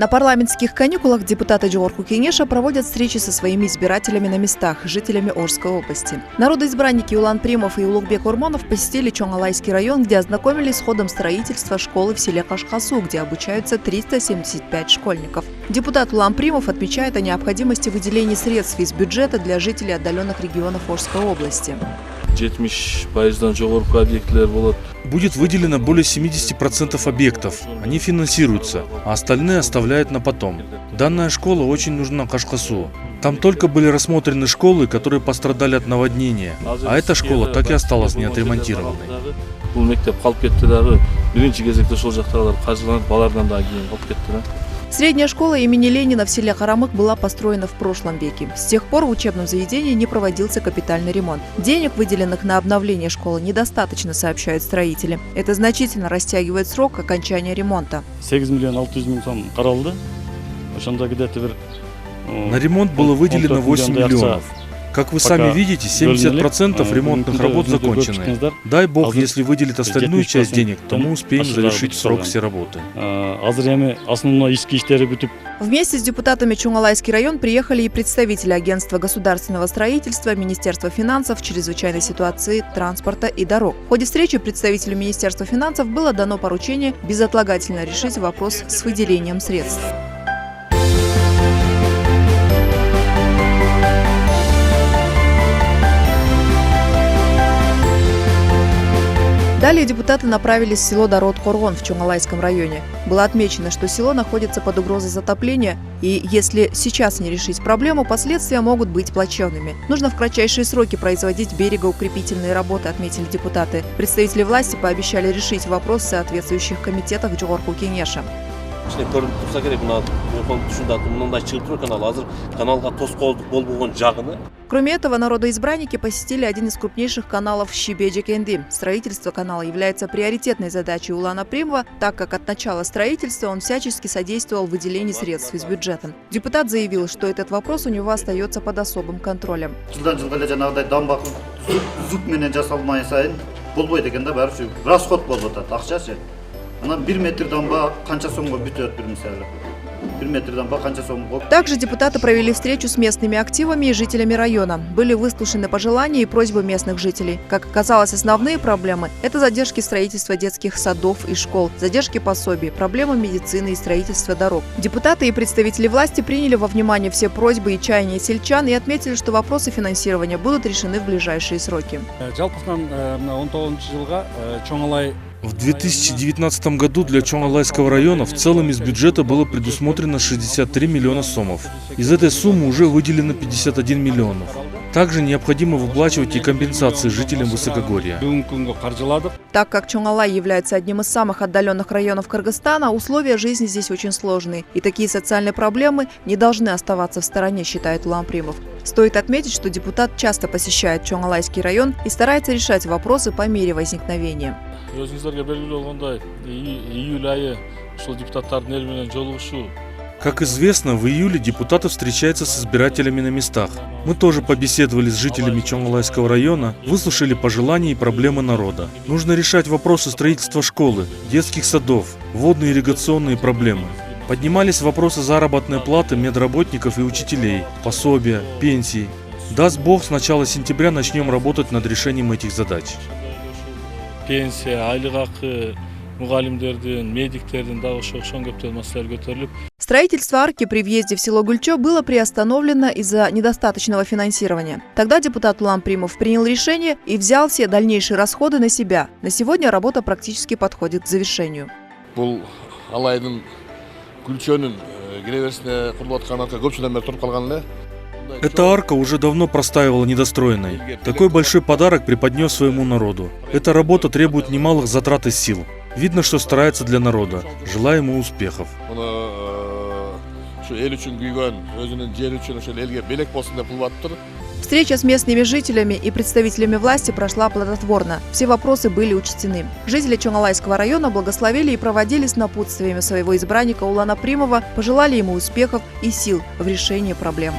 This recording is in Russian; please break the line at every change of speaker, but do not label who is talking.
На парламентских каникулах депутаты Жогорку Кеңеша проводят встречи со своими избирателями на местах, жителями Орской области. Народоизбранники Улан Примов и Улугбек Ормонов посетили Чоңалайский район, где ознакомились с ходом строительства школы в селе Кашкасу, где обучаются 375 школьников. Депутат Улан Примов отмечает о необходимости выделения средств из бюджета для жителей отдаленных регионов Орской области.
Будет выделено более 70% объектов. Они финансируются, а остальные оставляют на потом. Данная школа очень нужна Кашкасу. Там только были рассмотрены школы, которые пострадали от наводнения, а эта школа так и осталась не отремонтированной.
Средняя школа имени Ленина в селе Карамык была построена в прошлом веке. С тех пор в учебном заведении не проводился капитальный ремонт. Денег, выделенных на обновление школы, недостаточно, сообщают строители. Это значительно растягивает срок окончания ремонта.
8 миллионов 600 000 сом каралды.
На ремонт было выделено 8 миллионов. Как вы сами видите, 70% ремонтных работ закончены. Дай бог, если выделит остальную часть денег, то мы успеем завершить в срок все работы.
Вместе с депутатами Чоңалайский район приехали и представители Агентства государственного строительства, Министерства финансов, чрезвычайной ситуации, транспорта и дорог. В ходе встречи представителю Министерства финансов было дано поручение безотлагательно решить вопрос с выделением средств. Далее депутаты направились в село Дарот-Коргон в Чоңалайском районе. Было отмечено, что село находится под угрозой затопления, и если сейчас не решить проблему, последствия могут быть плачевными. Нужно в кратчайшие сроки производить берегоукрепительные работы, отметили депутаты. Представители власти пообещали решить вопрос в соответствующих комитетах Жогорку Кеңеша. Кроме этого, народоизбранники посетили один из крупнейших каналов Шибе-Джекенди. Строительство канала является приоритетной задачей Улана Примова, так как от начала строительства он всячески содействовал выделению средств из бюджета. Депутат заявил, что этот вопрос у него остается под особым контролем. Также депутаты провели встречу с местными активами и жителями района. Были выслушаны пожелания и просьбы местных жителей. Как оказалось, основные проблемы – это задержки строительства детских садов и школ, задержки пособий, проблемы медицины и строительства дорог. Депутаты и представители власти приняли во внимание все просьбы и чаяния сельчан и отметили, что вопросы финансирования будут решены в ближайшие сроки.
В 2019 году для Чоңалайского района в целом из бюджета было предусмотрено 63 миллиона сомов. Из этой суммы уже выделено 51 миллионов. Также необходимо выплачивать и компенсации жителям Высокогорья.
Так как Чоңалай является одним из самых отдаленных районов Кыргызстана, условия жизни здесь очень сложные. И такие социальные проблемы не должны оставаться в стороне, считает Улан Примов. Стоит отметить, что депутат часто посещает Чоңалайский район и старается решать вопросы по мере возникновения.
Как известно, в июле депутаты встречаются с избирателями на местах. Мы тоже побеседовали с жителями Чоңалайского района, выслушали пожелания и проблемы народа. Нужно решать вопросы строительства школы, детских садов, водные ирригационные проблемы. Поднимались вопросы заработной платы медработников и учителей, пособия, пенсий. Даст Бог, с начала сентября начнем работать над решением этих задач.
Пенсия, айлық ақы, мугалимдердин, медиктердин дагы окшогон көптөгөн маселелер көтөрүлүп,
Строительство арки при въезде в село Гульчо было приостановлено из-за недостаточного финансирования. Тогда депутат Улан Примов принял решение и взял все дальнейшие расходы на себя. На сегодня работа практически подходит к завершению.
Бұл алайдың Гүлчөнүн киреберисине курулуп аткан арка көп жылдан бери туруп калган эле.
Эта арка уже давно простаивала недостроенной. Такой большой подарок преподнес своему народу. Эта работа требует немалых затрат и сил. Видно, что старается для народа. Желаю ему успехов.
Встреча с местными жителями и представителями власти прошла плодотворно. Все вопросы были учтены. Жители Чоңалайского района благословили и проводили с напутствиями своего избранника Улана Примова, пожелали ему успехов и сил в решении проблем.